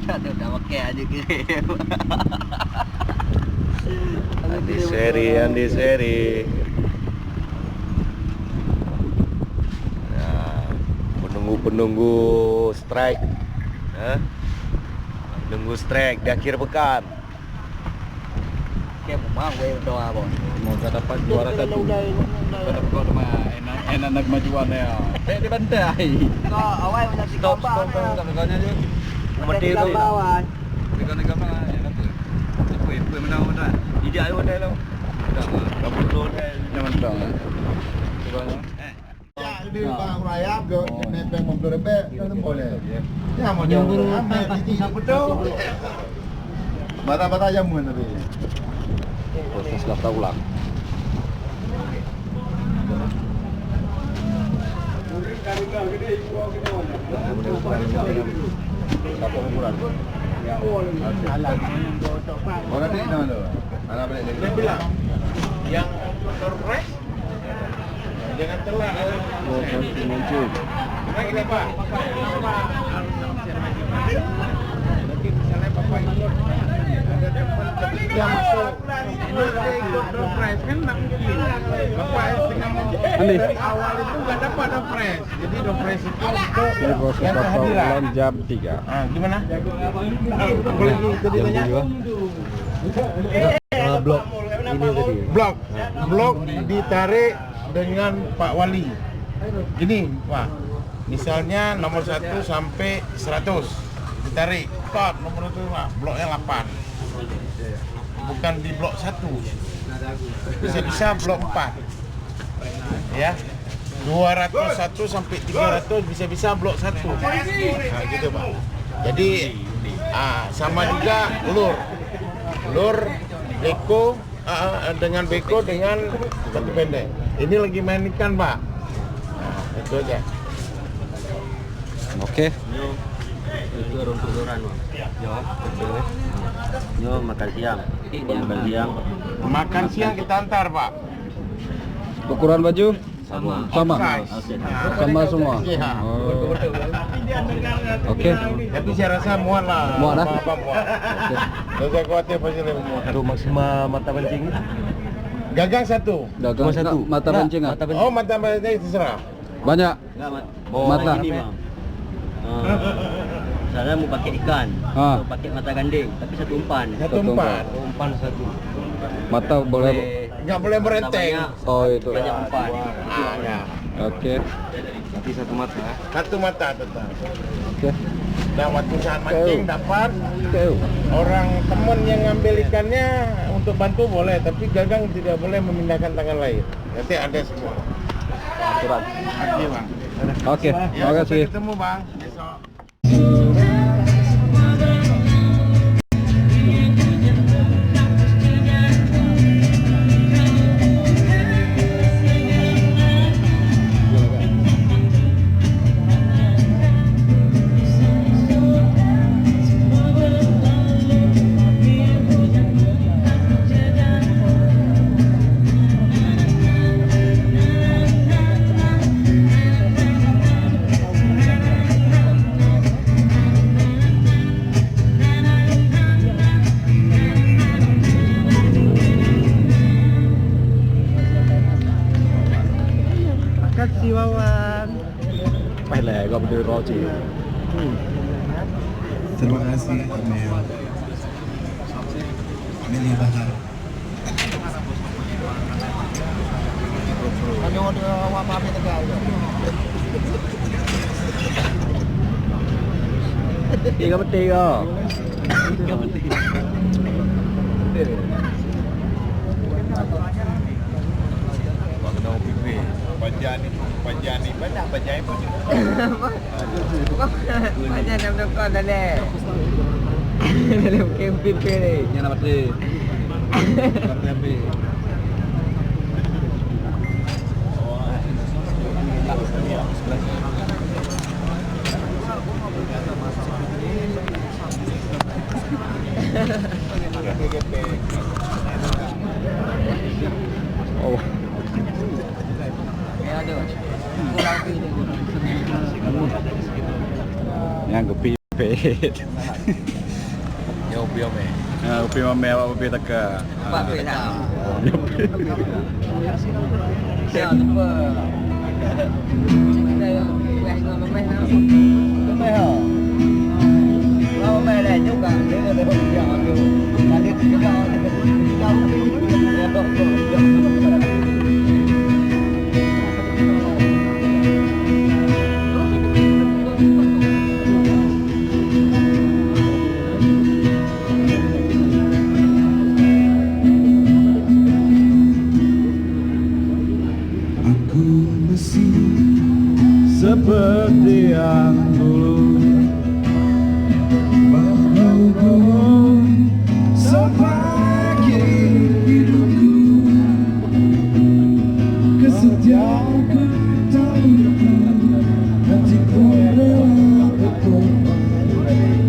Udah pakai aja kirim. Andi seri. Nah, penunggu strike. Penunggu strike di akhir pekan. Kayak mau gue doa bos. Semoga dapat juara satu. Dapat mah enak nagmajuan ya. Di bantai. Kok awal punya si kabar. Kamera aja. Mati itu. Dekat mah enak tuh. Itu menang udah. Ide ayo udah lo. Udah mah. Kabur dulu jangan dong. Coba Di Bang Raya ke nepeng mobil rebek kan boleh. Ya mau jauh pasti betul. Bata-bata jamuan tapi. Proses daftar ulang. Orang ni nama tu. Anak balik lagi. Dia bilang yang surprise jangan telat. Muncul. Lagi lepas. Nanti misalnya bapak ikut ada depan yang masuk. Ini ikut surprise kan tak mungkin. Bapak tengah dari awal itu nggak dapat surprise. Jadi surprise itu untuk yang kehadiran. Jam 3. Gimana? Apa lagi tadi tanya? Blok ini tadi. Blok ditarik dengan Pak Wali. Gini Pak, misalnya nomor 1 sampai 100 ditarik, start nomor 1 Pak, bloknya 8. Bukan di blok 1. Bisa blok 4. Ya. 201 sampai 300 bisa blok 1. Nah, gitu Pak. Jadi sama juga lur beko dengan beko dengan satu pendek. Ini lagi main ikan Pak. Nah, itu aja. Oke. Itu orang turun Yo makan siang. Makan siang kita antar Pak. Ukuran baju Sama. Size. Sama semua. Iya. Oh. Oke. Tapi saya rasa muat lah. Muat dah? Apa muat. Saya khawatir pasti lebih muat. Aduh, maksimal mata pancing. Gagang 1. Dagang satu. mata pancing ah. Oh, mata pancing terserah. Banyak. Enggak, Mat. Mata. Ini, Bang. Saya mau pakai ikan, mau pakai mata gandeng, tapi satu umpan. Satu umpan. Umpan satu. Mata boleh. Enggak boleh merenteng. Oh itu. Banyak umpan. Ya. Oke. Tapi satu mata. Satu mata tetap. Oke. Dan waktu saat mancing dapat Oke. orang teman yang ngambil ikannya untuk bantu boleh, tapi gagang tidak boleh memindahkan tangan lain. Nanti ada semua. Aturan. Oke Bang. Oke. Ya, Terima sampai kasih. ketemu Bang. Besok. Kasih Wawan. Pele kau berdiri roci. Terima kasih Amel. Amelia Bahar. Hanya ada wabah Tegal. Tiga peti kau. Pajani banyak pajai pun. Banyak nak doktor dah deh. Dalam camping ni. Yang nama tu. Tapi. Oh. Ya ada. Kurang lebih. Yang gepi. Pet. Ya upi ame. Ya upi ame apa upi taka. Nampak duit tak? Ya, lupa. Ada kuih dengan memeh lah. Memeh lah. Kalau memeh dah juga, dia ada rupiah tu. Kali juga ada rupiah. Dia tak rupiah. Aku masih seperti yang dulu, berhubung sebagai hidupku, kesetiaanku tak berhenti, hatiku berlaku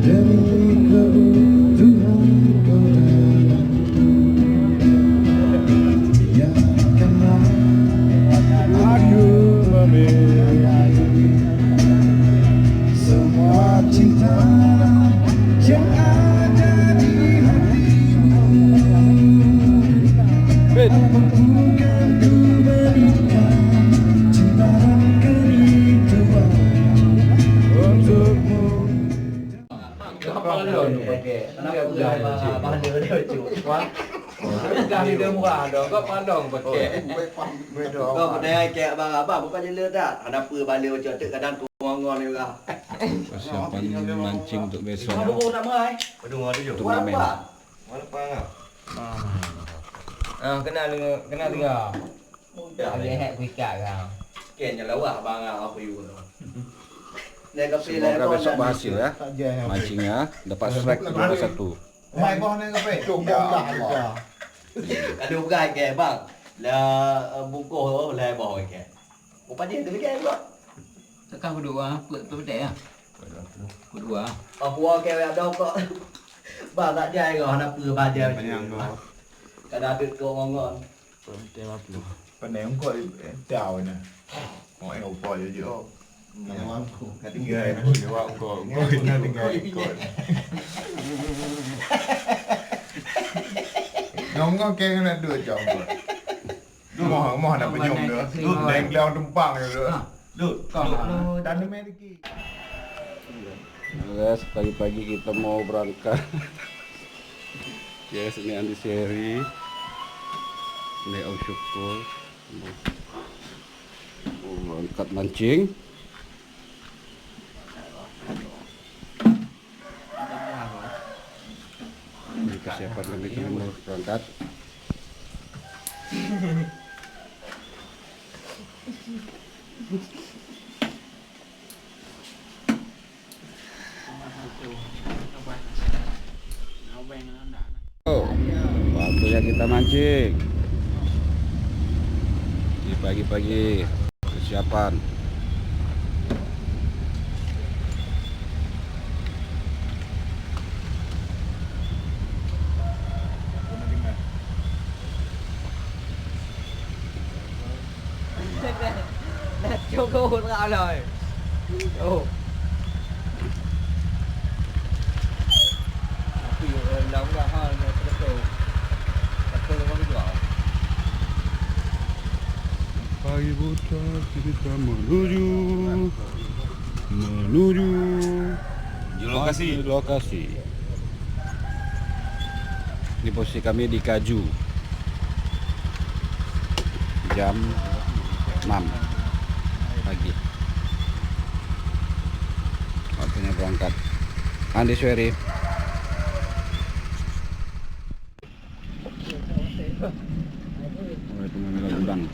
demi keutuhan kau dalamku. Biarkanlah aku memiliki semua cinta yang ada di hatimu. Bukan ku berikan cinta dan kerinduan untukmu. Kami dia murah dah. Kau pandang pakai. Kau kedai kek abang apa bukan jela tak? Ada apa balik macam tu kadang tu ngongon ni juga. Persiapan mancing untuk besok. Apa kau nak mai? Aduh, ada je. Turnamen. Mana pang Ah, kenal dengar. Ada hack pikat kau. Ken je lawak abang apa you tu. Nek kafe lah. Semoga besok berhasil ya. Mancingnya dapat strike nomor 1. Mai bawah ni kape. Ada bukan ke bang? Lah bungkus lah bawah ke. Apa dia tu ke buat? Tekan berdua, pedek ah. Berdua. Apa ke ada kok. Bang tak jai kau nak apa baca macam. Kadang ada kau ngongon. Peneng kau tahu ni. Mau yang upah je je. Tinggal aku jawab kau. Kau kena tinggal ikut. Ngong ke kena dua jam buat. Moh nak penyum dia. Deng leong tumpang dia. Dan Amerika. Guys, pagi-pagi kita mau berangkat. Yes, ini Andi Seri. Ini Om Syukur. Mau berangkat mancing. Ini persiapan kami mau berangkat. Oh, waktunya kita mancing. Di pagi-pagi persiapan. Đặt cho cô ra rồi. Ồ. Lóng ra hoa nó bắt đầu. Bắt đầu nó bị gõ. Pagi buta kita menuju lokasi. Ini posisi kami di Kaju. Jam 6 pagi. Waktunya berangkat. Andi Seri. Oh, itu memang udang.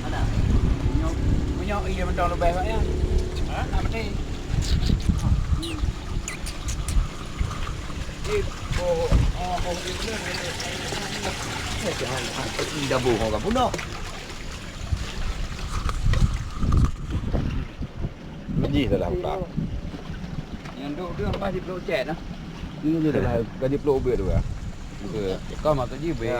Ada. Punya iya betul lebih banyak. Ha? Apa ni? Dah bohong kan pula. Biji dah pula. Yang duk dia apa di Pulau Chat ah. Ini dia dah gaji peluk ubir tu ya. Muka Kau mata jibe.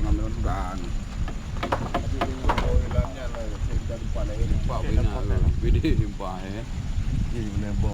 pengambilan udang. Pak benar, video limpah ya. Ini boleh bawa.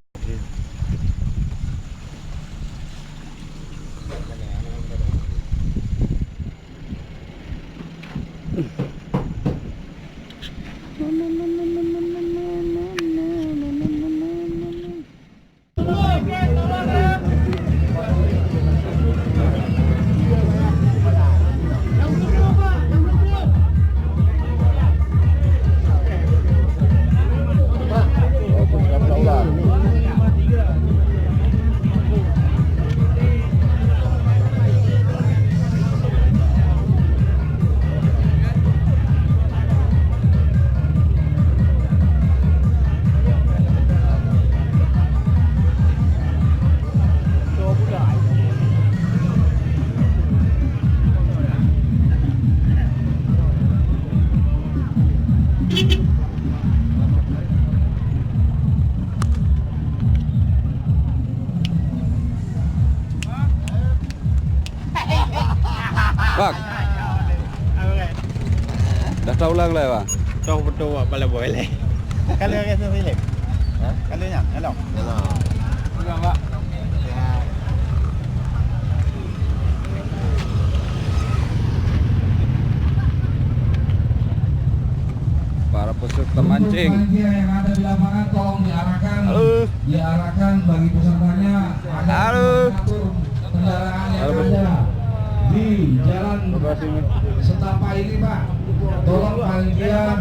Bang. Dah tahu ulang lah, Bang. Tahu betul apa boleh boleh. Kalau rasa filem. Kalau nya, hello. Enggak, Pak. Para peserta mancing. Yang ada di lapangan tolong diarahkan. Diarahkan bagi pesertanya agar mengatur kendaraan yang ada di jalan setapak ini, Pak. Tolong panitia.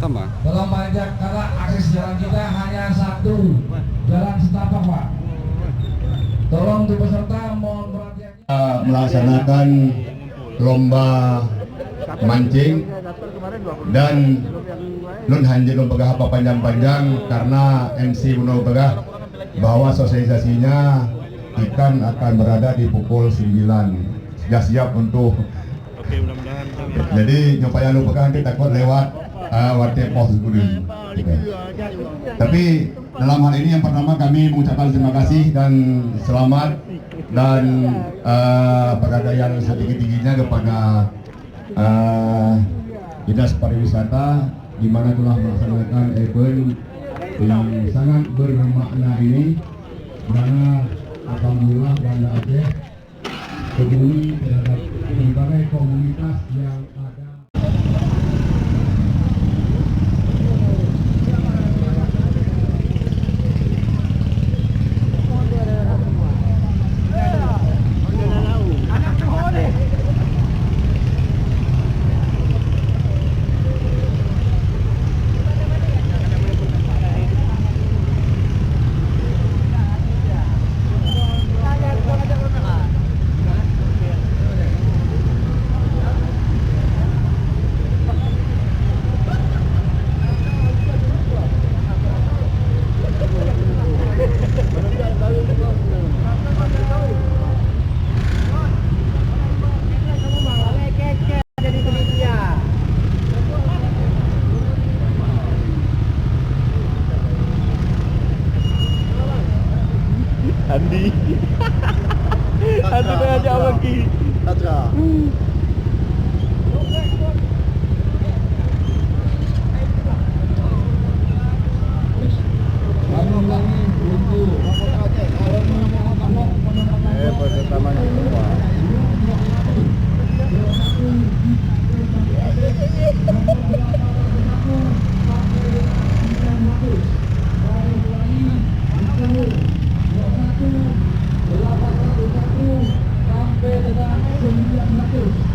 Sama. Tolong panitia karena akses jalan kita hanya satu jalan setapak, Pak. Tolong untuk peserta mohon perhatiannya. Melaksanakan lomba mancing dan nun hanya lomba apa panjang-panjang karena MC Uno Begah bahwa sosialisasinya ikan akan berada di pukul 9 sudah siap untuk jadi nyopaya lupa nanti takut lewat warga pos dulu. Tapi dalam hal ini yang pertama kami mengucapkan terima kasih dan selamat dan penghargaan yang setinggi-tingginya kepada Dinas Pariwisata di mana telah melaksanakan event yang sangat bermakna ini, karena alhamdulillah Banda Aceh peduli terhadap berbagai komunitas yang ada. Andi. Andi dah ajak lagi. Tatra. Pertama Sampai dengan 900.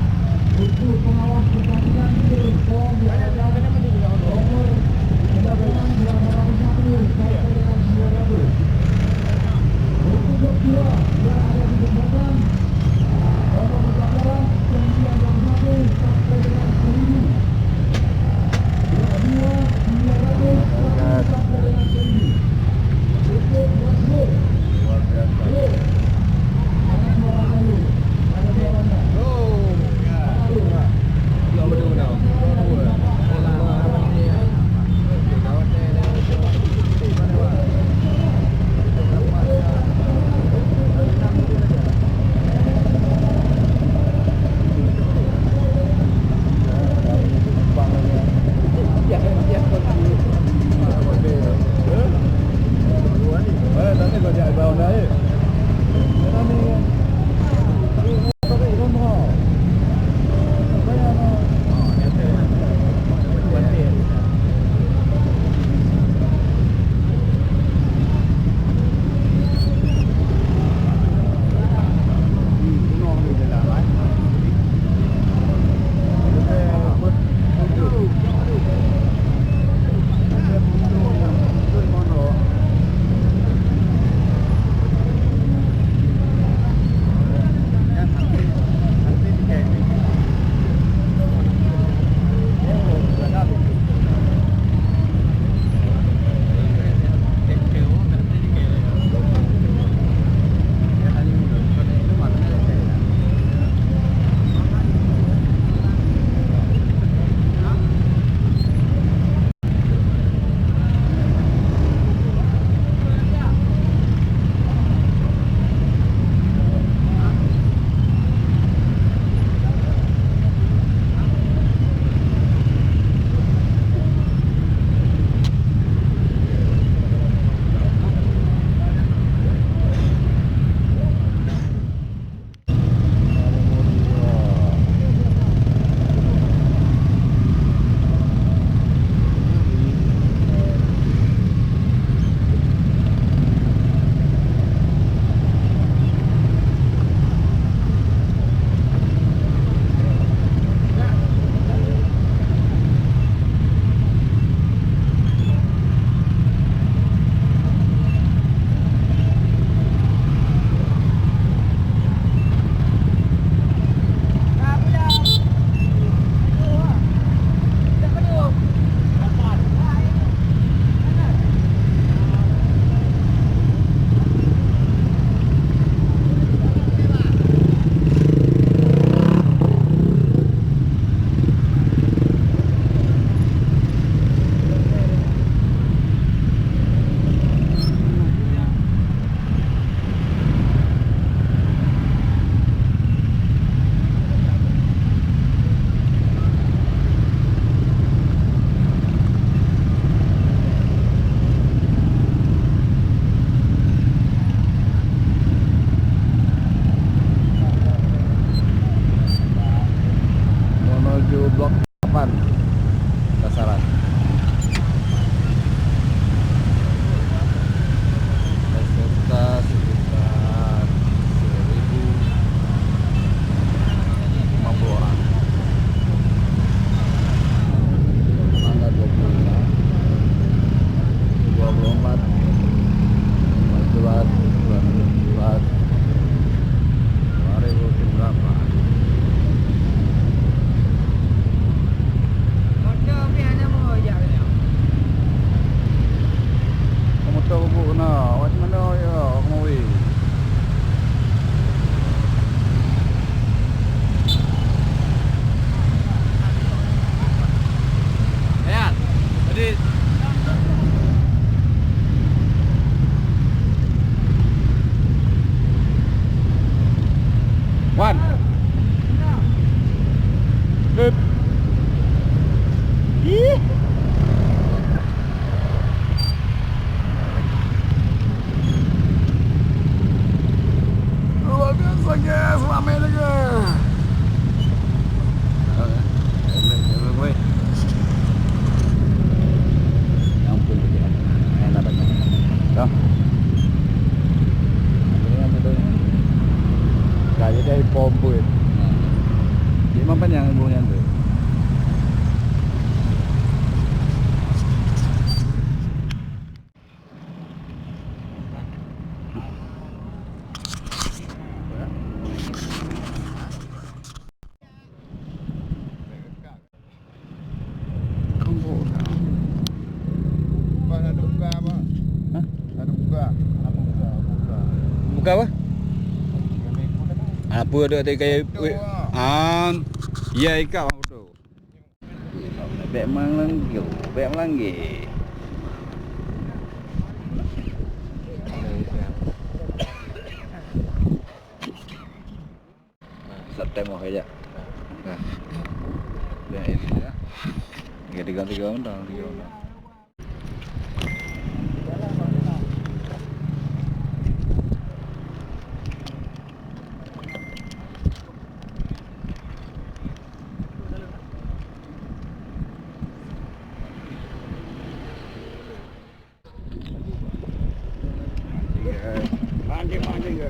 dah bubuk kena. Macam mana ya, Kemawi? Ya, tadi Wan. Good. Ih. Luar biasa guys, ramai lagi. Ampun enak banget. Dah. Kaya dari pompo itu. Memang panjang ibunya tu. Buka apa? Apa ada kayak ya ikat tu. Bek melanggi, bek melanggi. September aja. Nah. Dah ini ya. Tiga undang. Mancing ke.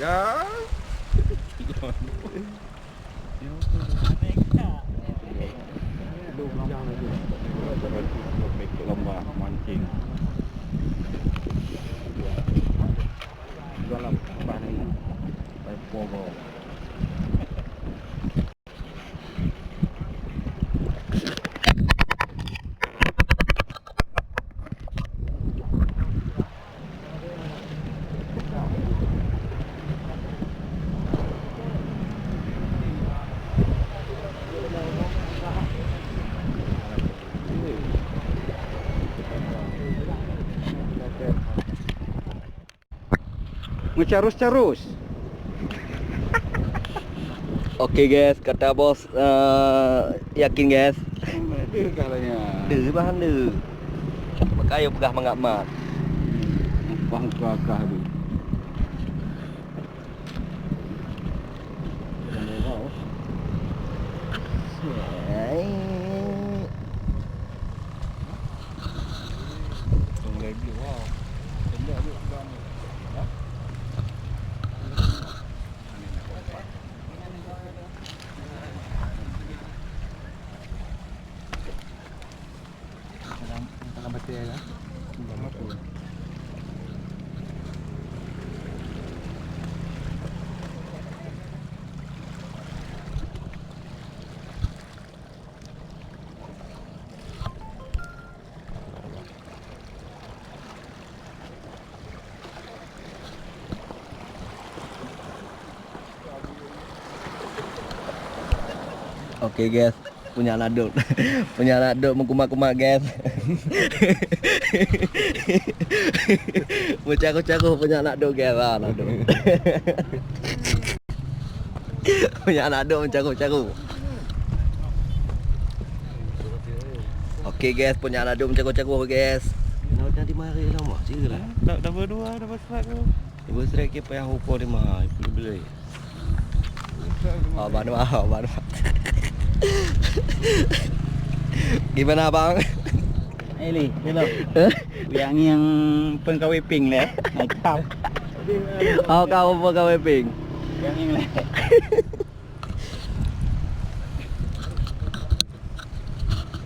Ya. Lomba mancing. Dalam bahan ini. Baik pogo. Ngecarus-carus. Oke guys, kata bos yakin guys. Dia kalanya. Deh bahan deh. Makanya pegah mengamat. Bang kakak tu. Oke guys, punya anak duk. Punya anak duk mengkumak-kumak guys. Cakup-cakup punya anak duk guys lah, anak duk. Punya anak duk mencakup-cakup. Oke guys, punya anak duk mencakup-cakup guys. Nak jadi mari lama sila. Dah berdua, dah berserak tu. Ibu serai ke payah upo di mah, beli. Abang. Gimana bang? Eli, hello. Yang pengkawiping lah. Nakap. Kau apa kau weping? Yang ini lah.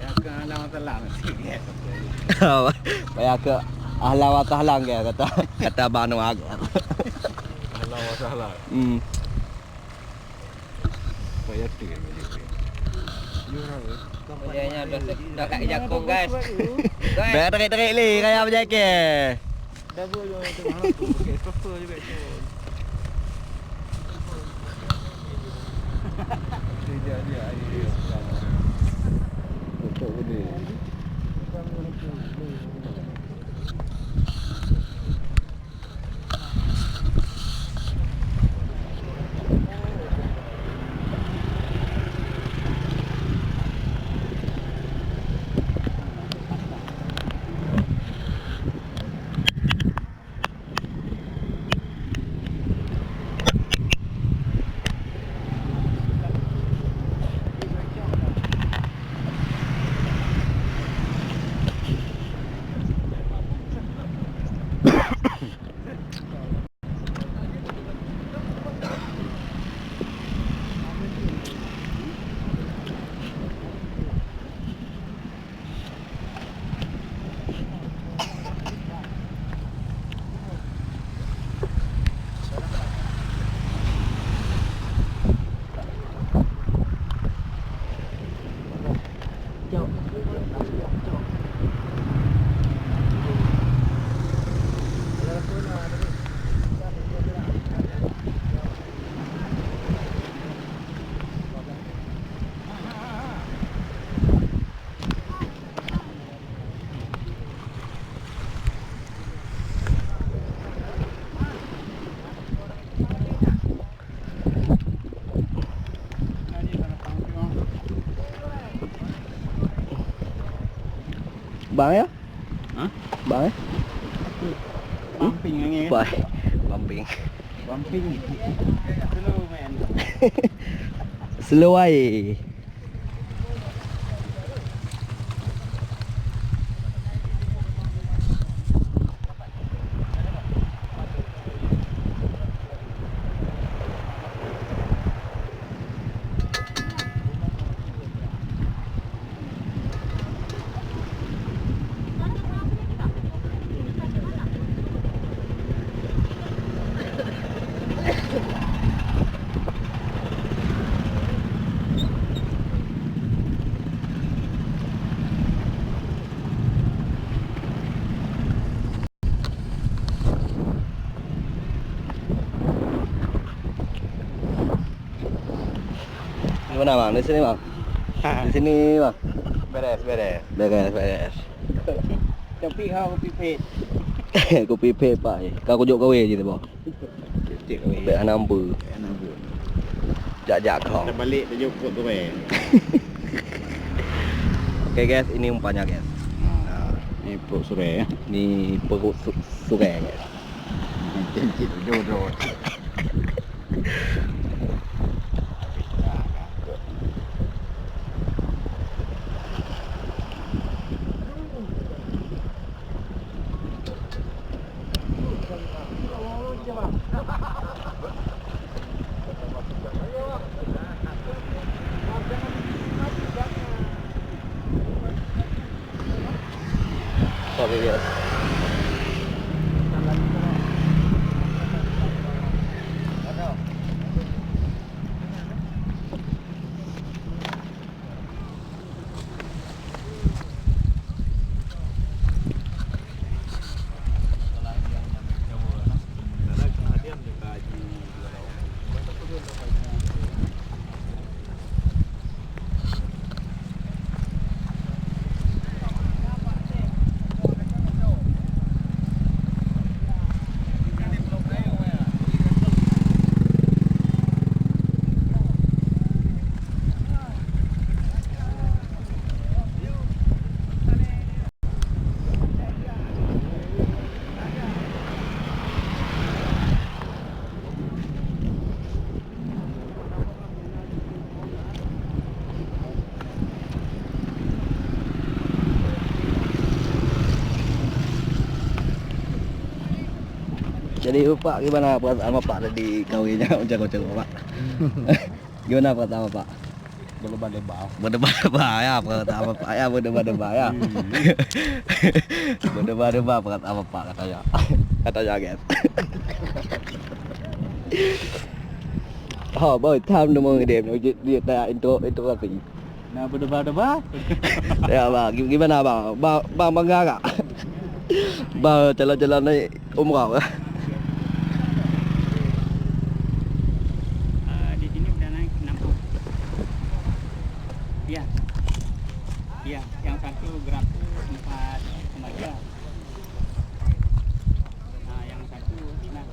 Ya kan lama telah mesti dia. Bayar ke ahla wa tahlang ke kata abang nu agak. Allah wassalam. Saya tu yang Kayaknya dah kat jakung guys. Bayar tarik-tarik li kaya berjake. Double yo tu mana tu pakai sofa juga tu. Dia air. Betul betul. Bang ya? Hah? Bang ya? Pumping yang ni. Baik. Pumping. Pumping. Slow man. Slow air. Di mana bang? Di sini bang. Di sini bang. Beres. Beres. Tapi kau pipet. Kopi pep pak. Kau kujuk kawe je tu bang. Cek kau. Pek number. Jak kau. Kita balik dia jemput kau eh. Oke guys, ini umpannya guys. Ni perut surai ya. Ni perut sungai guys. Cek jodoh. Oke guys. Jadi Pak, gimana perasaan Bapak tadi kawinnya uncak-uncak Bapak? Gimana perasaan Bapak? Berdebar-debar. Berdebar-debar ya perasaan Bapak ya, berdebar-debar ya. Berdebar-debar perasaan Bapak katanya. Katanya guys. Oh, boy, tham được mừng điểm nó việc là intro là gì? Nah, berdebar-debar. Ya, Bang, gimana Bang? Bang bangga enggak? Bang jalan-jalan naik umrah. Di sini udah naik 60. Iya. Iya, yang satu gratis 4,3. Nah, yang satu dinas.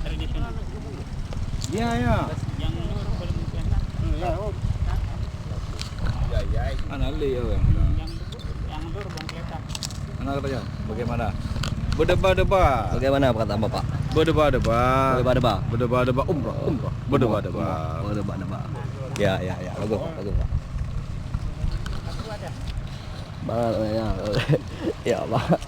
Tradisional. Iya, ya. Yang nur belum kelihatan. Anak li ya. Yang nur belum kelihatan. Anak katanya bagaimana? Berdebar-debar. Bagaimana perkataan Bapak? Berdebar-debar. Berdebar-debar. Berdebar-debar umrah. Berdebar-debar. Berdebar-debar. Ya, bagus Pak. Banget ya. Ya, Pak.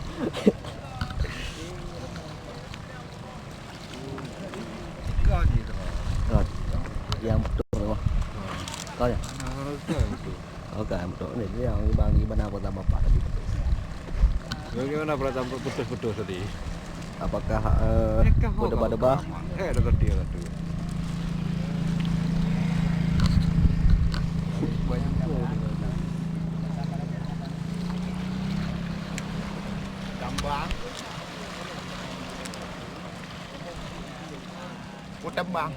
Yang betul Pak. Kau ya? Oke, betul. Ini yang Bang gimana perkataan Bapak tadi? Bagaimana perasaan putus-putus tadi? Apakah berdebar-debar? Dekat dia tu. Tambang. Tambang.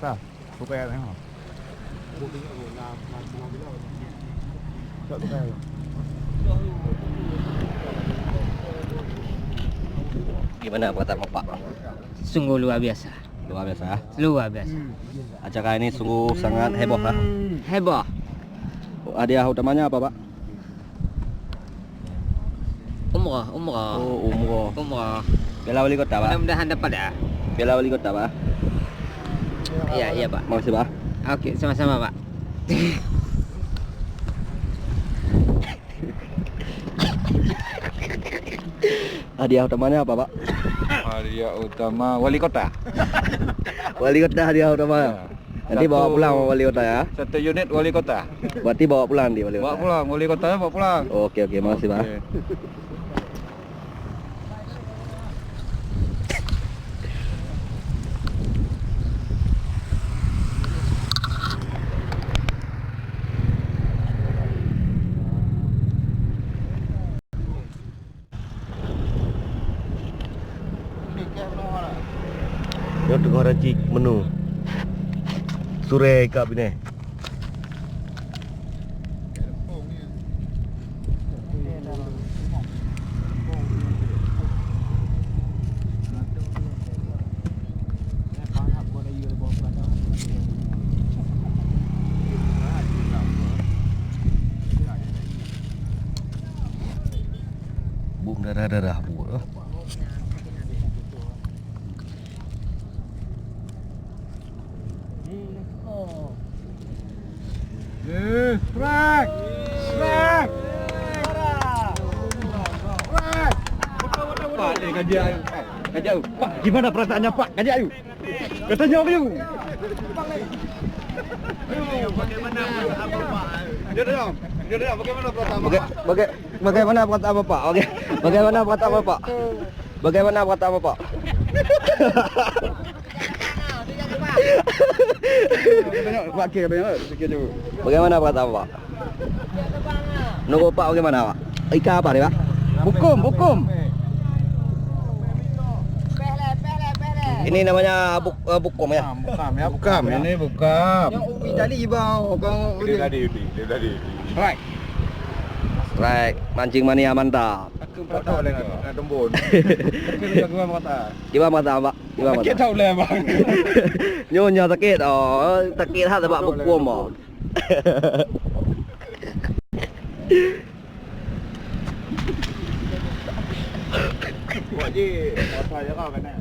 Sao? Buka ya, tengok. Gimana perkataan Bapak? Sungguh luar biasa. Luar biasa. Luar biasa. Acara ini sungguh sangat heboh lah. Heboh. Hadiah utamanya apa Pak? Umrah. Oh, umroh. Piala wali kota Pak? Mudah-mudahan dapat ya. Piala wali kota Pak? Iya Pak. Makasih Pak. Oke, sama-sama Pak. Hadiah utamanya apa Pak? Hadiah utama wali kota. Wali kota hadiah utama. Nanti bawa pulang wali kota ya. 1 unit wali kota. Berarti bawa pulang di wali Bawa kota. pulang, wali kotanya bawa pulang. Oke, makasih Pak. Okey. Yo tengah racik menu. Sure kap ini. Bung darah bu. Strike! Pak, ni kaji ayu. Kaji ayu. Pak, gimana perasaannya Pak? Kaji ayu. Katanya ayu. Bagaimana apa Pak? Jadi bagaimana perasaan Bagaimana perkataan Bapak? Bagaimana perkataan Bapak? Bagaimana perkataan Bapak? Pak kira banyak sikit dulu. Bagaimana perkataan Bapak? Nunggu Pak bagaimana Pak? Ikan apa nih Pak? Bukum. Ini namanya bukum ya? Bukam. Ini bukam. Yang ubi tadi bang, kau dia tadi. Strike. Mancing mania mantap. Aku potong dengan tembun. Gimana kata? Gimana Pak? Kita tahu lah bang. Nyonya sakit sakit hati Pak bukum oh. Wajib, masa je kau kena.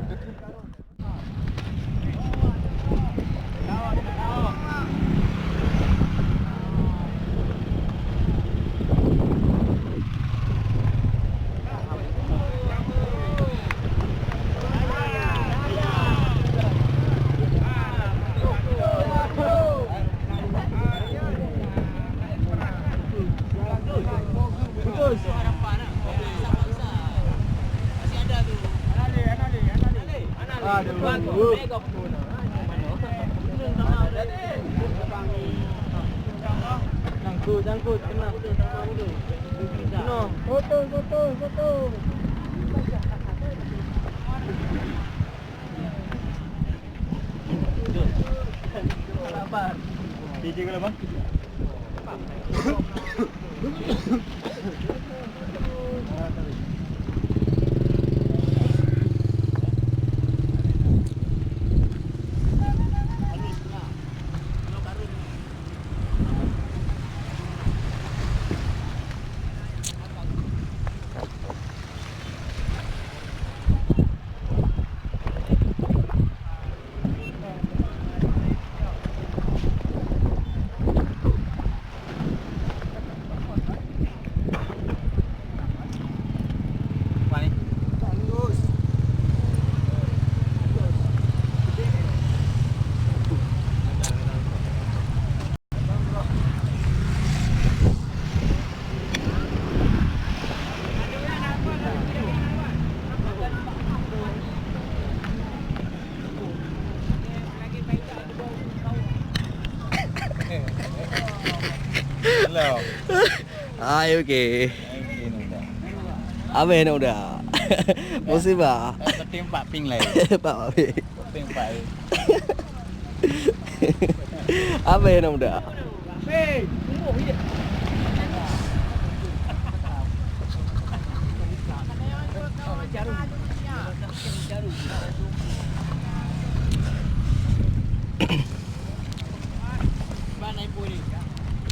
Jangkut kena. No, foto. DJ kalau bang. Hello. Hai okey. Apa nak udah? Musibah. Tertimpa ping lain. Pak Abi. Tertimpa. Apa nak udah?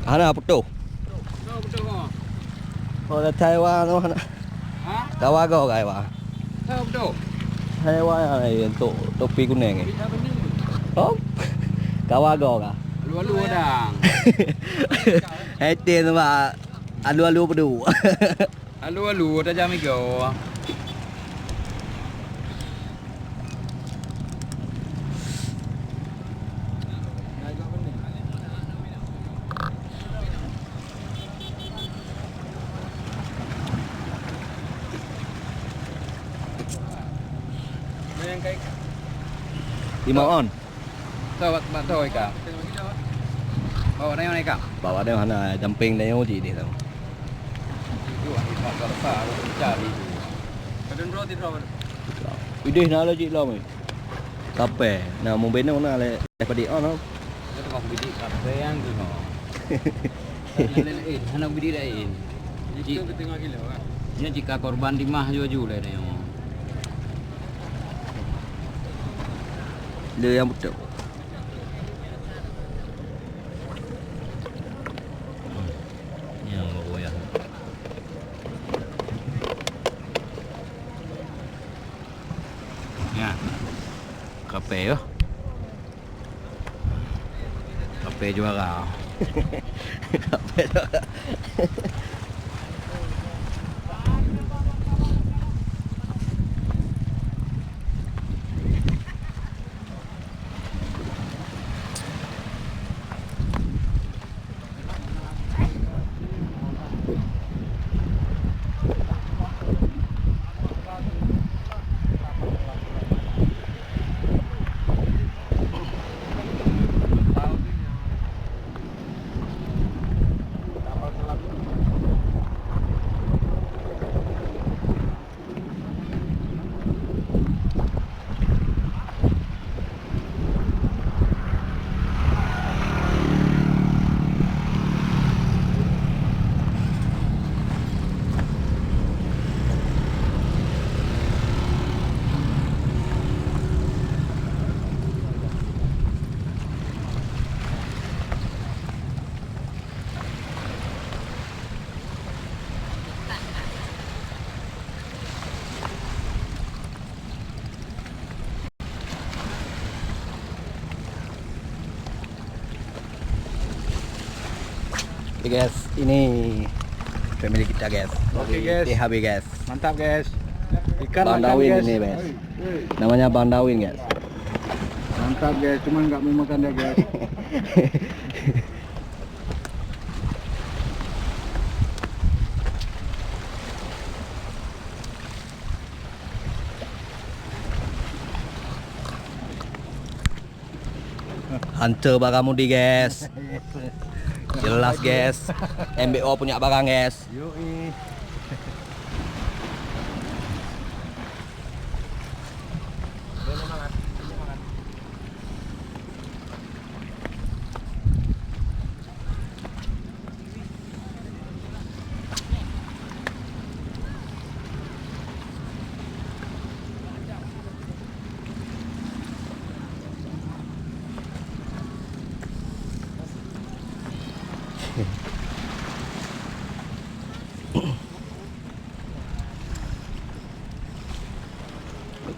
Hana betul. Betul kau. Oh, dah Taiwan tu hana. Ha? Kawa kau kai ba. Tahu betul. Taiwan ni untuk topi kuning ni. Oh. Kawa kau ka. Lu-lu dah. Hai tiền mà alu bedu. Alu-alu dah jam kau. Lima on. Tahu tahu kak. Bawa dia mana kak? Bawa dia mana jumping dia yang di tu. Itu ahli pasar besar aku cari. Kadang bro tidak. Ideh nak lagi lah mai. Kape, nak mau beno nak le pada on. Kita mau bidik kafe yang tu. Lain, hana bidik lain. Itu tengah gila kan. Dia jika korban di mah juga dia. Dia yang betul. Yang bawa ya. Ya. Kafe yo. Kafe juara. Kape juara. Okay guys, ini family kita guys. Okey, guys. THB guys. Mantap guys. Ikan Bang makan Dawin guys. ini guys. Namanya Bang Dawin guys. Mantap guys, cuma enggak mau makan dia guys. Hunter Bagamudi guys. Jelas guys. MBO punya barang guys. Yoi.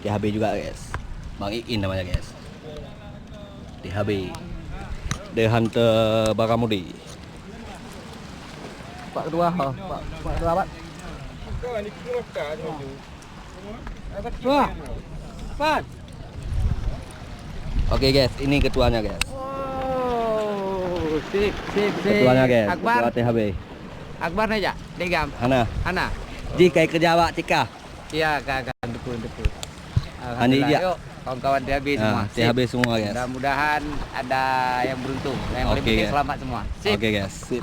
THB juga guys. Bang Iin namanya guys. THB. The Hunter Bagamudi. Pak kedua, Pak kedua Pak. Wah. Pak. Oke guys, ini ketuanya guys. Oh, sip. Ketuanya guys. Akbar. Ketua THB. Akbar aja. Degam. Ana. Ji kai kerja awak Cika. Iya, kakak dukun. Andi dia. Yuk, kawan-kawan THB semua. THB semua guys. Mudah-mudahan ada yang beruntung. Yang paling Oke, penting guys. selamat semua. Sip. Oke guys. Sip.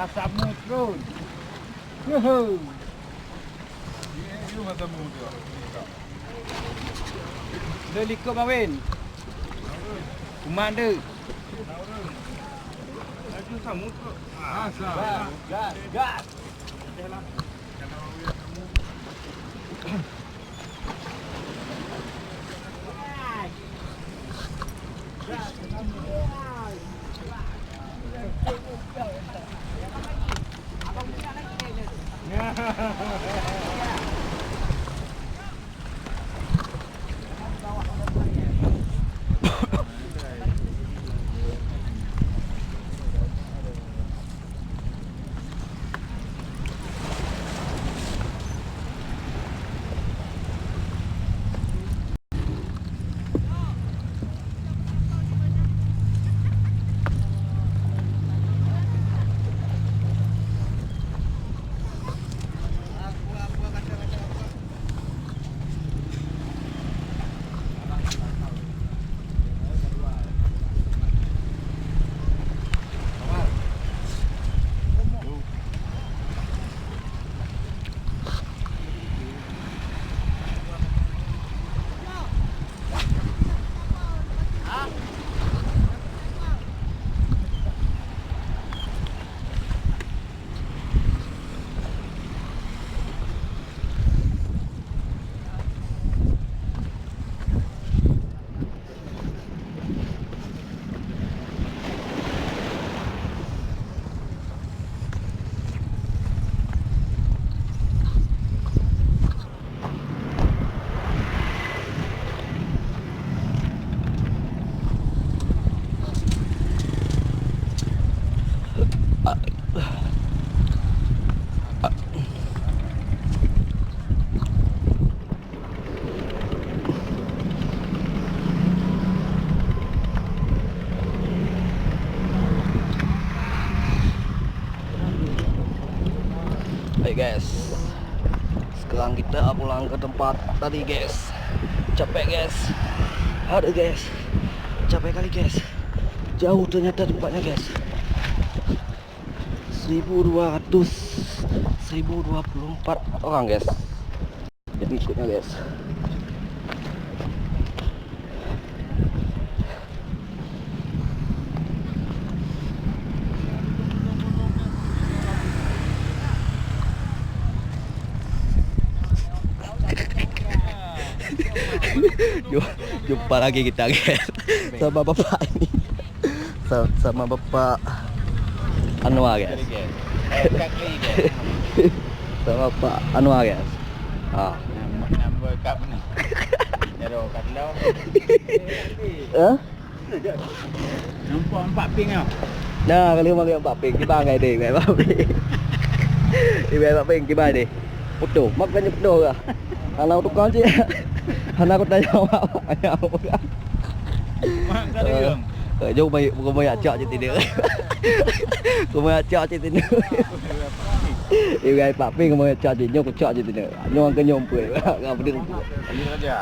Asap mutron. Dia likut Mawin. Kumanda. Gas. Baik guys, sekarang kita pulang ke tempat tadi guys. Capek guys, aduh guys, capek kali guys. Jauh ternyata tempatnya guys. 1024 orang guys yang ikutnya guys. Jumpa lagi kita guys sama bapak ini, sama bapak Anwar guys. Kaki dia. Sama Pak Anwar guys. Ha. Nama kap ni. Jaro kalau. Nampak 4 ping tau. Nah, kali mang 4 ping ki bang ai đi, 4 ping. Đi 4 ping ki bang đi. Putu, makanya putu ke. Kalau tukang je. Anak aku tanya apa. Mak tak ada. Jom mai acak je tidak. Kau mai acak je tidak. Yêu gai 4 ping mai acak je nyok acak je tidak. Nyong ke nyom pui. Ngap dia. Ini saja.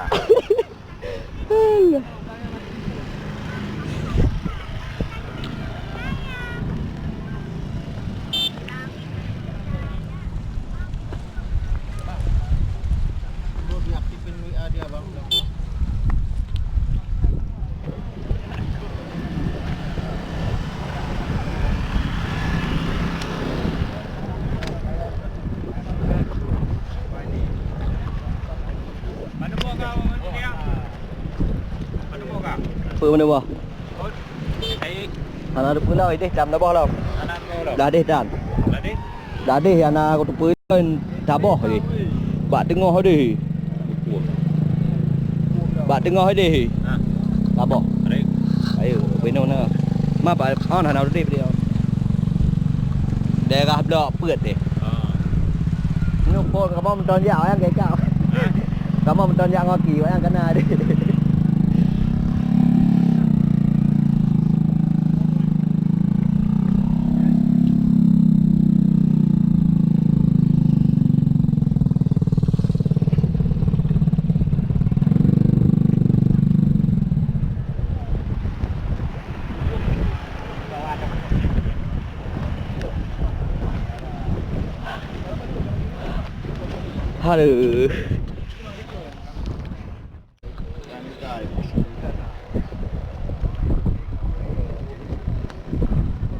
Pui mana bah? Anak tu pulau ini jam dah bah lah. Dah deh dan. Dah deh anak aku tu pui tabah ni. Bak tengah deh. Bak tengah deh. Tabah. Ayo, benar mana? Ma pak on anak tu dia. Daerah blok Perth ni. Ni pun kamu menton jak yang kekau. Kamu menton jak ngoki yang kena dia. Aduh.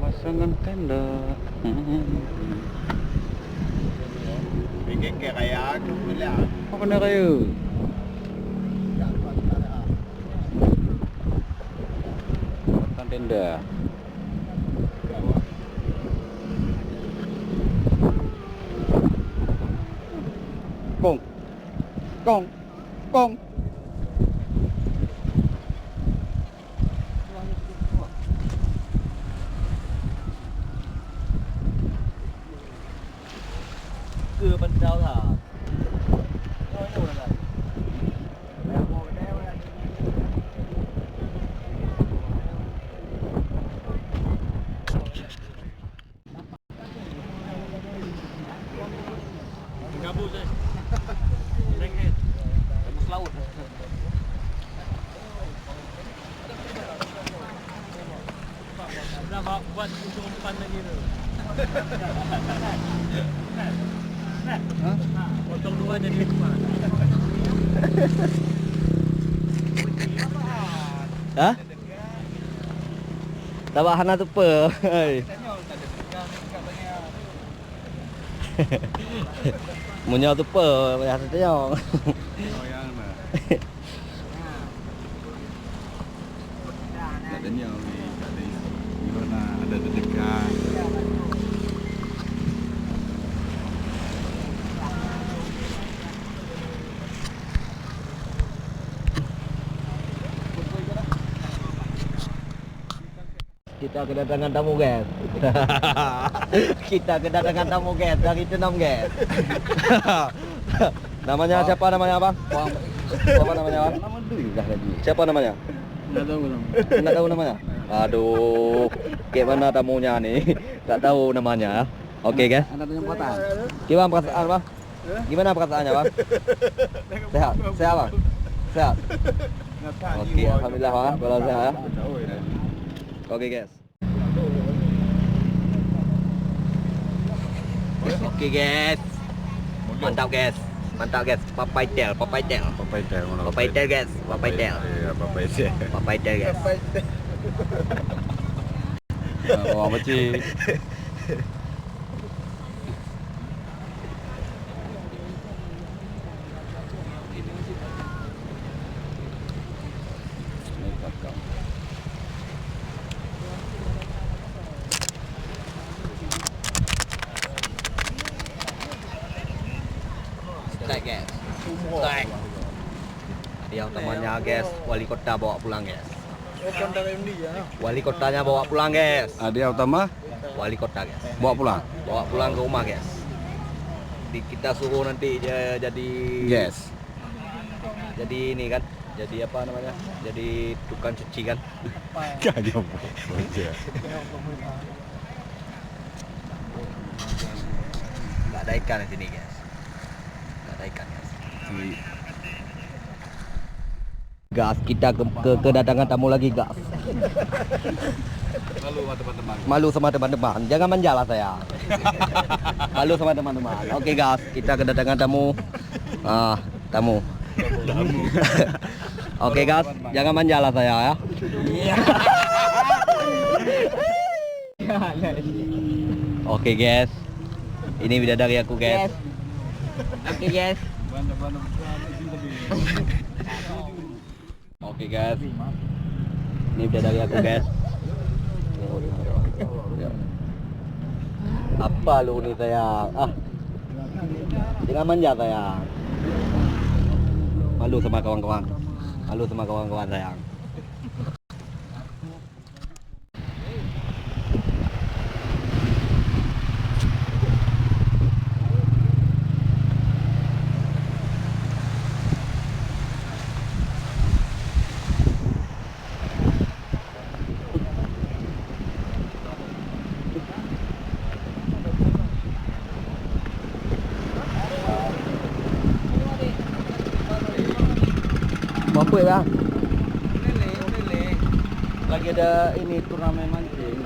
Pasangan tenda. Bikin kayak raya aku pula. Apa nak raya? Pasangan tenda. Kong. Cưa bên sau thả. Buat untuk umpan lagi tu. Potong dua jadi 5. Hah? Tabak hana tu apa? Munya tu apa? Banyak tanya. Oh yang mana? Tak tanya ni, tak ada gimana ada dekat. Kita kedatangan tamu guys. Kita kedatangan tamu guys dari Tenam guys. Namanya siapa namanya abang? Siapa namanya abang? Siapa namanya? Enggak tahu namanya. Aduh, gimana tamunya nih? Enggak tahu namanya. Oke guys. Gimana perasaan bang? Gimana perasaannya bang? Sehat, sehat bang. Sehat. Oke, alhamdulillah bang. Kalau sehat. Oke guys. Oke guys. Mantap guys. Mantap guys. Papai tel mana? Papai tel guys. Papai tel guys. Oh, macam Strike guys. Strike. Dia temannya guys, wali kota bawa pulang guys. Wali kotanya bawa pulang guys. Dia utama Wali kota guys. bawa pulang. Bawa pulang ke rumah guys. Kita suruh nanti dia jadi Yes. Jadi ini kan. Jadi apa namanya? Jadi tukang cuci kan. Kaya aja. Nggak ada ikan di sini guys. Nggak ada ikan guys. Gas, kita kedatangan tamu lagi gas. Malu sama teman-teman. Malu sama teman-teman. Jangan manja lah saya. Malu sama teman-teman. Oke gas, kita kedatangan tamu. Tamu. Oke gas, jangan manja lah saya ya. Oke guys. Ini bidadari aku guys. Oke guys. Oke guys. Ini bidadari aku guys. Apa lu nih sayang? Jangan manja sayang. Malu sama kawan-kawan. Malu sama kawan-kawan sayang. Apa ya bang? Lele. Lagi ada ini turnamen mancing.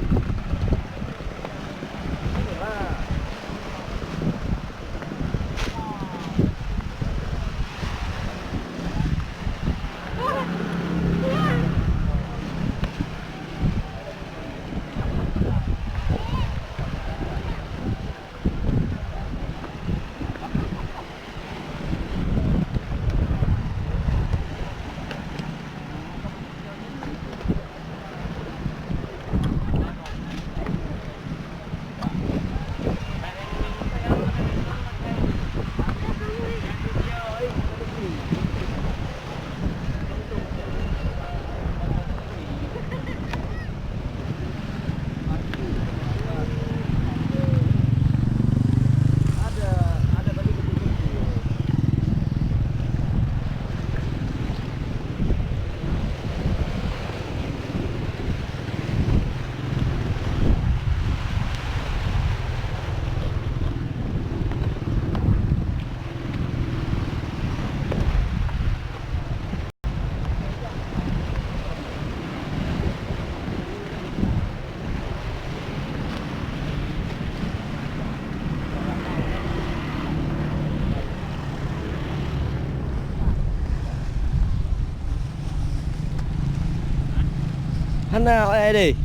Hana oi đi.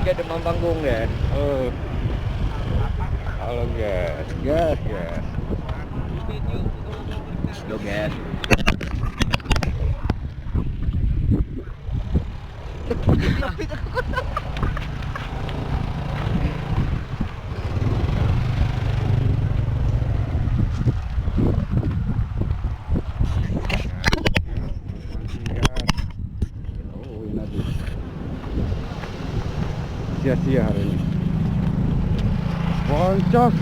Cái demam panggung ya. Halo guys. Guys. Go guys. Sia-sia hari ini. Boncos.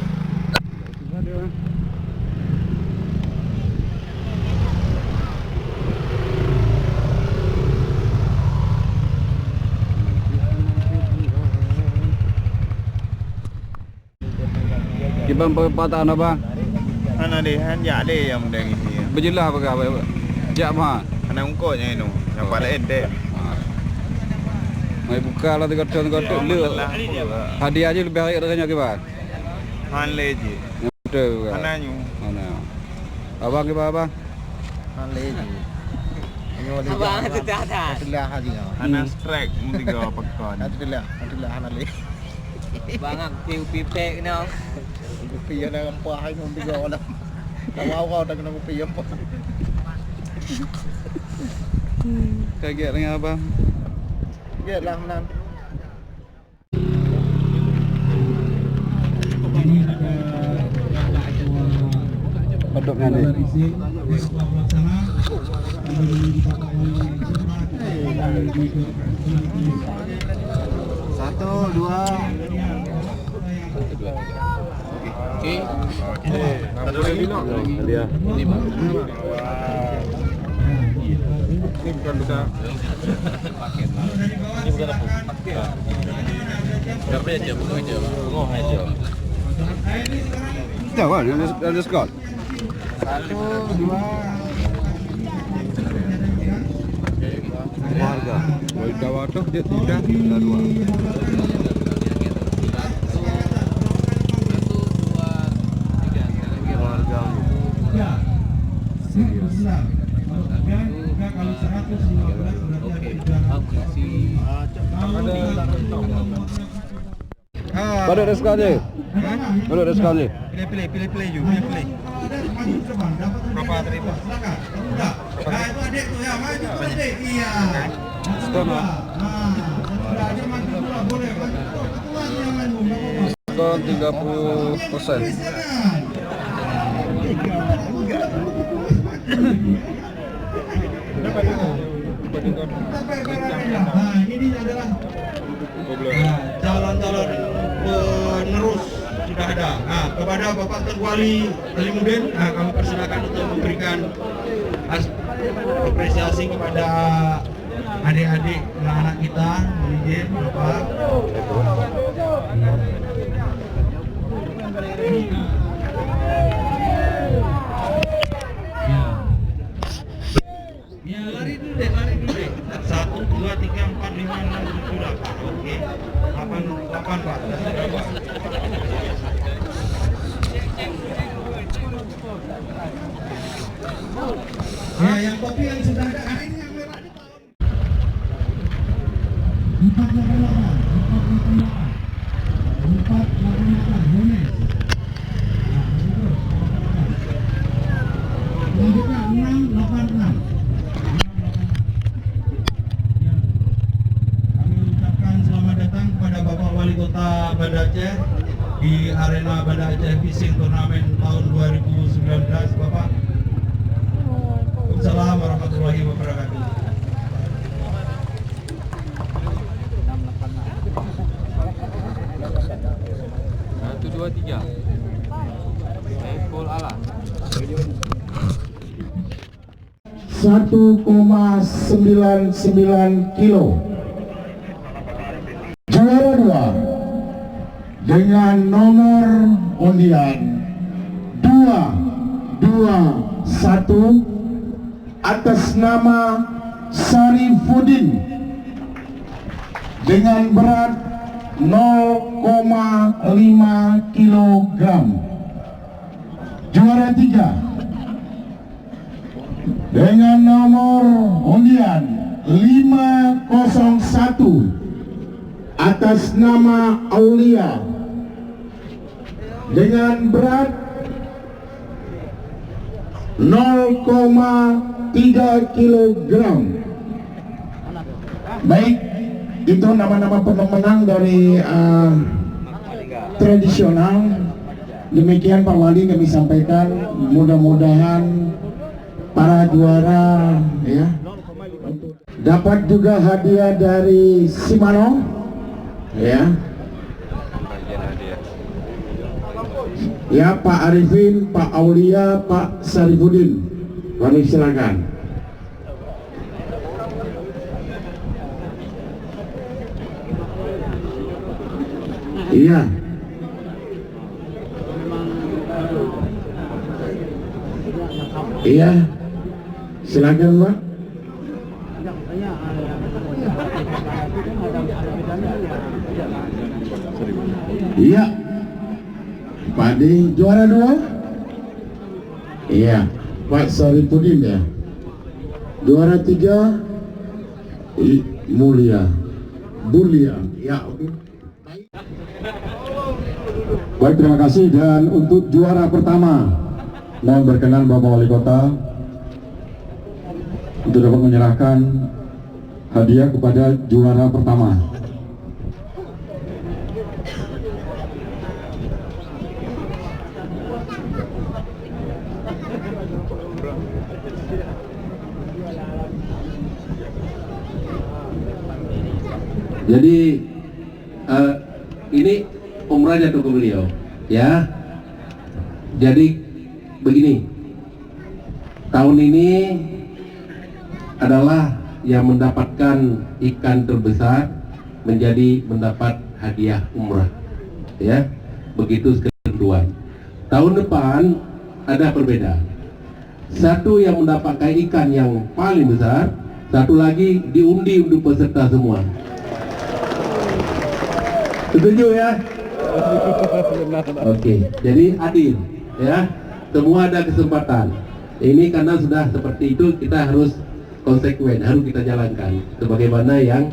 Kibang perempatan apa? Ana deh, hanya ada yang mudah ini. Berjelah apa kau? Jak mah. Ana ungkotnya itu. Yang paling ente. Mai buka lah tengok-tengok lek. Hadiah aja lebih baik harganya kibang. Han leji. Betul. Ananyu. Mana? Abang kibang abang. Han leji. Abang tu dah dah. Ana strike mu 3 pekan. Bang aku pipek no. Kopi yang dah rempah hai ngomong 3 orang. Awal-awal dah kena kopi rempah. Kaget dengan abang. Kagetlah menang. Ini ada Kodok ngane. Satu, dua. Okey. Satu lagi nak. Dia. Ini bukan besar. Ini bukan apa? Berapa aja? Bukan aja. Ngomong aja. Jauh ada Scott. Satu, dua. Warga. Warga waktu dia tidak dua. Ya. Serius. Kalau 115 Badut ada Scott je. Badut ada Scott je. Pilih je. Pilih. Berapa terima? Nah, itu adik tu ya, maju tu adik. Iya. Scott lah. Dia maju pula boleh. Ketuan yang maju. Scott 30%. Nah, ini adalah calon-calon penerus sudah ada. Nah, kepada Bapak Tun Wali Alimuddin, kami persilakan untuk memberikan apresiasi kepada adik-adik anak-anak kita. Izin Bapak. Ya, lari dulu deh. 1, 2, 3, 4, 5, 6, 7, 8. Oke. 8 Pak. Ya, yang kopi yang sudah ada hari ini yang merah di tahun 488 Yones. Selanjutnya 686. Kami ucapkan selamat datang kepada Bapak Wali Kota Banda Aceh di arena Banda Aceh Fishing Turnamen tahun 2019, Bapak. Assalamualaikum warahmatullahi wabarakatuh. 1, 2, 3. Full ala. 1,99 kilo. Juara 2 dengan nomor undian 221 atas nama Sarifuddin dengan berat 0,5 kilogram. Juara 3 dengan nomor undian 501 atas nama Aulia dengan berat 0,3 kilogram. Baik, itu nama-nama pemenang dari tradisional. Demikian Pak Wali kami sampaikan. Mudah-mudahan para juara ya dapat juga hadiah dari Shimano ya. Ya, Pak Arifin, Pak Aulia, Pak Sarifuddin. Kami silakan. Iya. Iya. Silakan, Pak. Iya. Pak Adi juara 2. Iya, Pak Sarifuddin ya. Juara 3 Mulia. Bulia. Ya, oke. Baik, terima kasih. Dan untuk juara pertama, mohon berkenan Bapak Wali Kota untuk dapat menyerahkan hadiah kepada juara pertama. Jadi ini umrahnya untuk beliau, ya. Jadi begini, tahun ini adalah yang mendapatkan ikan terbesar mendapat hadiah umrah, ya. Begitu ketentuan. Tahun depan ada perbedaan. Satu yang mendapatkan ikan yang paling besar, satu lagi diundi untuk peserta semua. Setuju ya? Oke, jadi adil, ya. Semua ada kesempatan. Ini karena sudah seperti itu, kita harus konsekuen, harus kita jalankan. Sebagaimana yang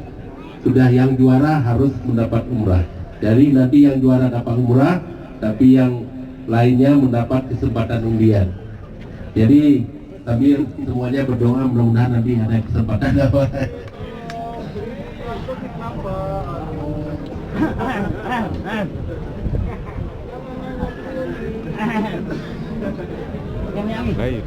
juara harus mendapat umrah. Jadi nanti yang juara dapat umrah, tapi yang lainnya mendapat kesempatan undian. Jadi sambil semuanya berdoa, mudah-mudahan nanti ada kesempatan dapat. Baik.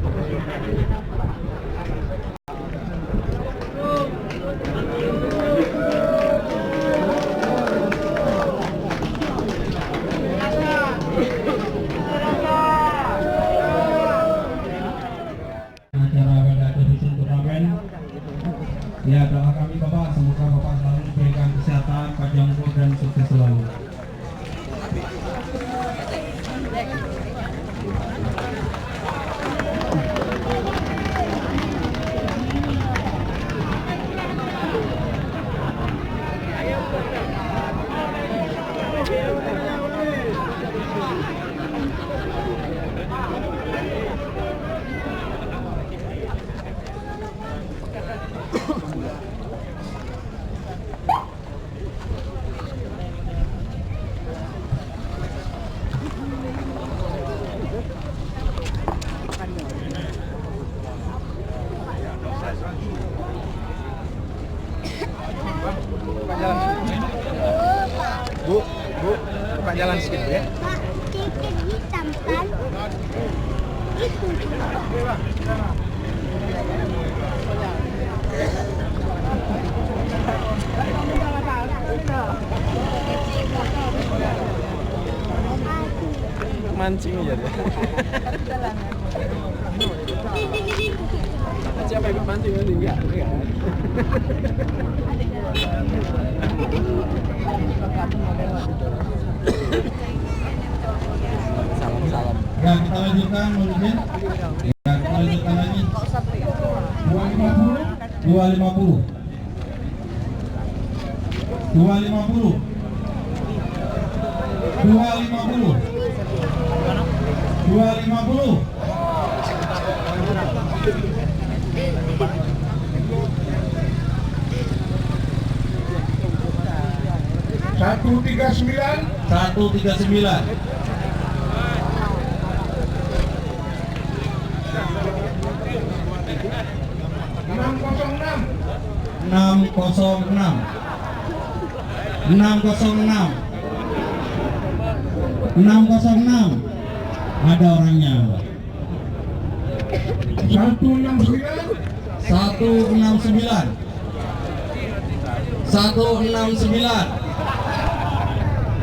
Ya, doa kami Bapak, semoga Bapak selalu diberikan kesehatan, panjang umur dan sukses selalu. Bu, Pak jalan sedikit ya. Pak, tiket hitam kan? Itu. Mancing aja deh. Siapa ikut mancing nanti? Enggak. Salam. Ya, kita lanjutkan mungkin. Ya, kita lanjutkan lagi. 250. 139. 606. Ada orangnya. 169.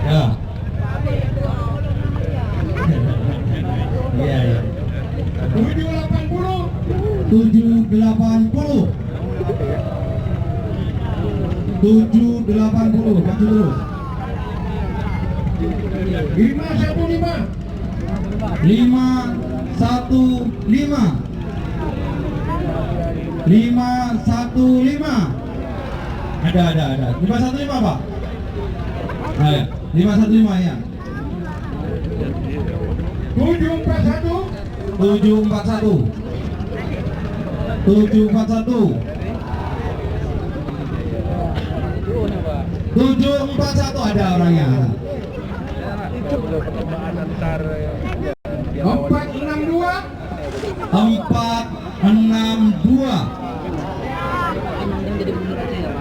Ya. Iya. 780. 780. Maju terus. 515. Ada. 515 Pak. Ayo, 515 ya. 741. 741 ada orangnya.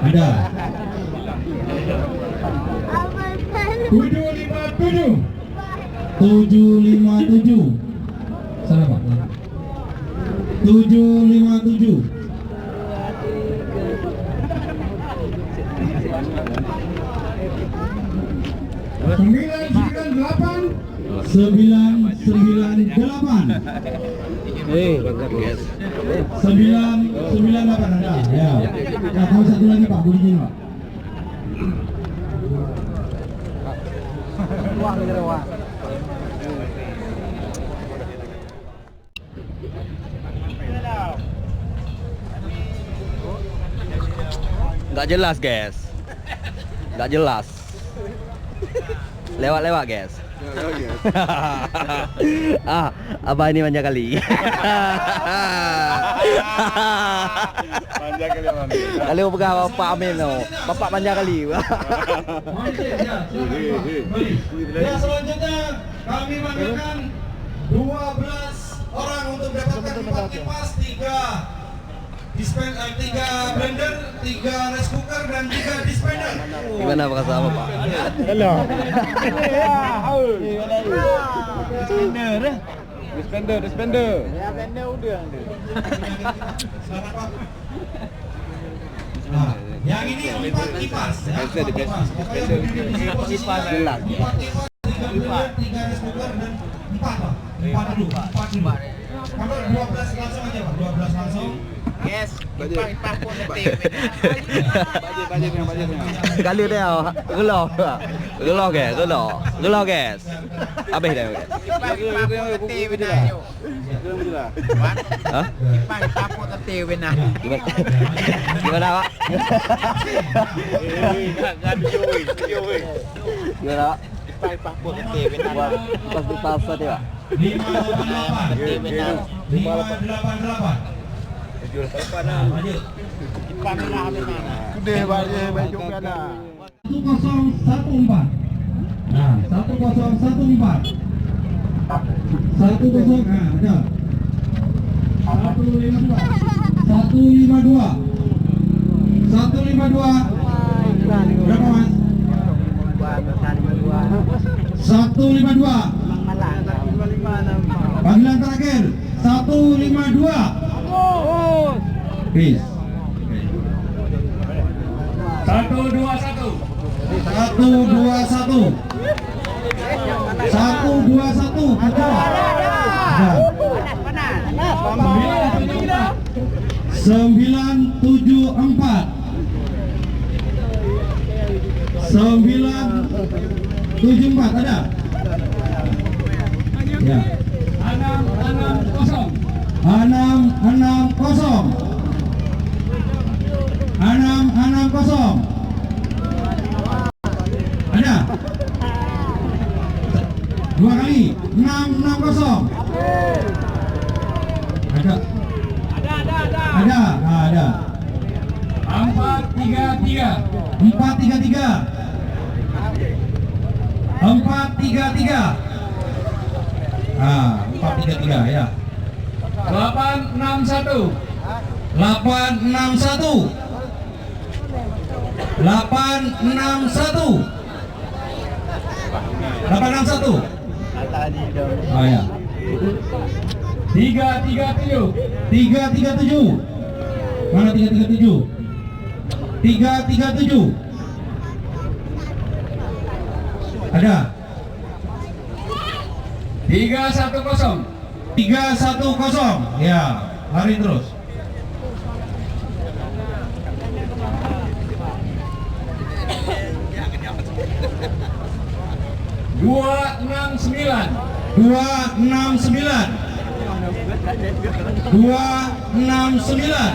Ada. 757. Salah Pak. 757. 998. 998 ada. Ya. Nah, satu lagi Pak, boleh Pak. Nggak jelas guys, nggak jelas. Lewat guys. Abah ini manja kali. Manja kali abang. Kali mau pegang Bapak Amin no. Bapak manja kali. Ya, selanjutnya kami manggilkan 12 orang untuk mendapatkan 4 kipas, 3 blender, 3 rice cooker dan 3 dispenser. Gimana perasaan Bapak? Halo. Dispenser. Ya, blender udah. Nah, yang ini 4 kipas ya. Dispenser. Kipas jelas. 4 kipas, 3 blender, 3 rice cooker dan 4 Pak. 4 dulu. Kalau 12 langsung aja Pak, 12 langsung. Yes, ipang pun nanti. Kali dia geloh guys. Habis dah guys. Ipang pun nanti benar yo. Hah? Ipang pun nanti benar. Gimana Pak? Gimana Pak? Ipang pun nanti benar. Pas di pasar dia Pak. 588. Sudah baju kana. 1014. Nah, 1014. 10 ada. 152. 152. Berapa Mas? 152. Panggilan terakhir 152. Please. 121. 121. Kata. 974. 974 ada. Ya. 660. 660. Ada. 2 kali. 660. Ada. Ada. 433. 433. Ah, 433 ya. 861. 861. 861. 861. Oh ya. 337. 337. Mana 337? 337. Ada. 310. 310. Ya, lari terus. 269. 269. 269.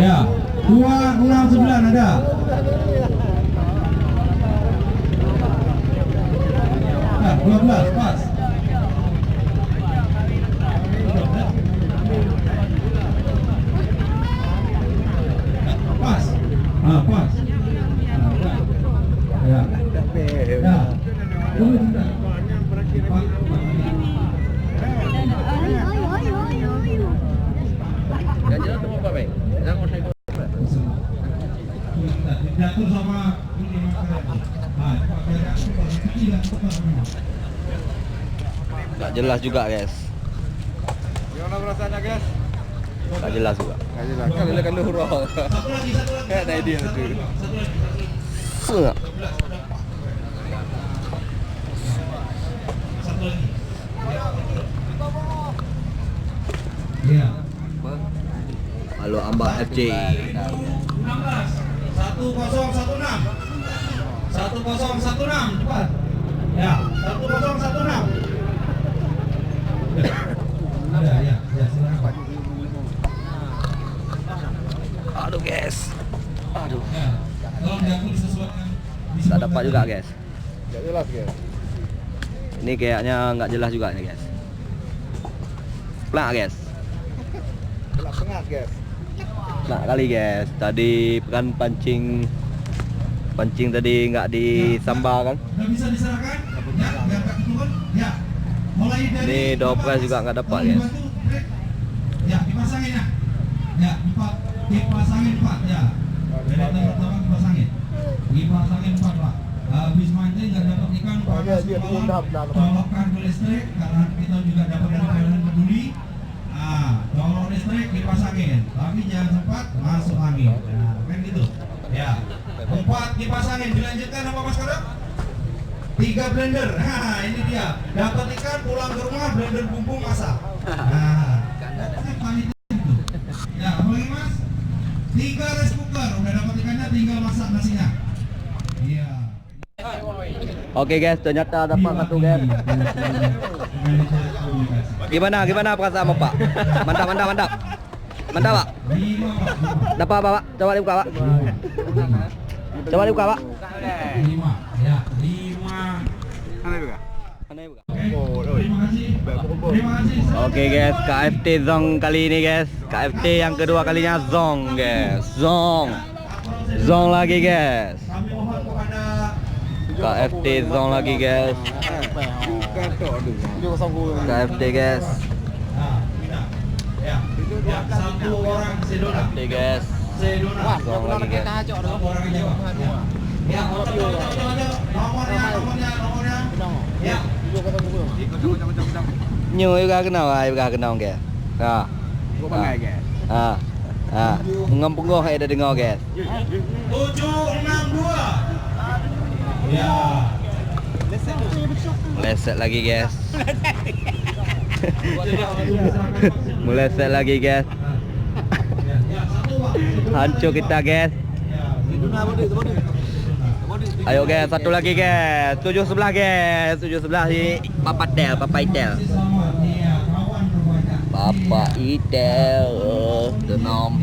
Ya, 269 ada. Nah, 12 pas. Pas. Ah, pas. Ya. Ya. diatur sama ini makanannya. Nah, tidak tepat memang. Nggak jelas juga guys. Gimana perasaannya guys? Nggak jelas juga. Nggak jelas. Kan lurah. Kayak ada idea tuh. Enggak. Iya. Halo Ambak FC. 1016 cepat. Ya, 1016. Ada ya, silakan. Aduh guys. Aduh. Ya, tolong diatur disesuaikan. Nggak dapat juga guys. Nggak jelas guys. Ini kayaknya nggak jelas juga nih guys. Plak guys. Tengah guys. Plak kali guys. Tadi kan pancing tadi nggak disambar kan. Udah bisa diserahkan? Ya, biar nggak turun. Ya. Mulai dari Ini dopres juga nggak dapat guys. Ya, dipasangin ya. Ya, dipasangin Pak ya. Dari teman-teman dipasangin. Dipasangin Pak. Habis mancing nggak dapat ikan, Pak. Colokkan ke listrik karena kita juga dapat dari PLN Peduli. Colok listrik dipasangin, tapi jangan sempat masuk angin. Nah, kan gitu. Ya. 4 dipasangin, dilanjutkan apa Mas Kadang? 3 blender. Nah, ini dia. Dapat ikan pulang ke rumah blender bumbu masak. Nah, ya, apalagi Mas? 3 rice cooker, udah dapat ikannya tinggal masak nasinya. Iya. Oke guys, ternyata dapat satu guys. Gimana perasaan Bapak? Mantap Pak. Dapat apa Pak? Coba dibuka Pak. Coba dibuka Pak. 5. Ya, 5. Mana juga? Terima kasih. Oke guys, KFT Zong kali ini guys. KFT yang kedua kalinya Zong guys. Zong lagi guys. KFT Zong lagi guys. KFT guys. Ya, satu orang sedona. KFT guys. Sedona. Zong lagi guys. Orang Jawa. Ya, nomornya. Ya. Nyu juga kenal guys. Ah. Ngempunggoh ada dengar guys. 762. Ya. Meleset lagi guys. Meleset lagi guys. Hancur kita guys. Ayo guys, satu lagi guys. 711 guys. 711 di Papa Itel. Papa Itel. Denom.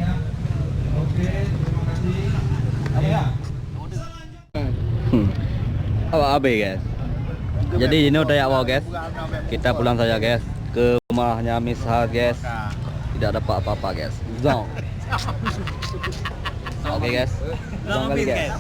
Apa guys? Jadi ini udah ya guys. Kita pulang saja guys ke rumahnya Miss Hal guys. Tidak dapat apa-apa guys. Zong. Oke guys. Zong kali guys.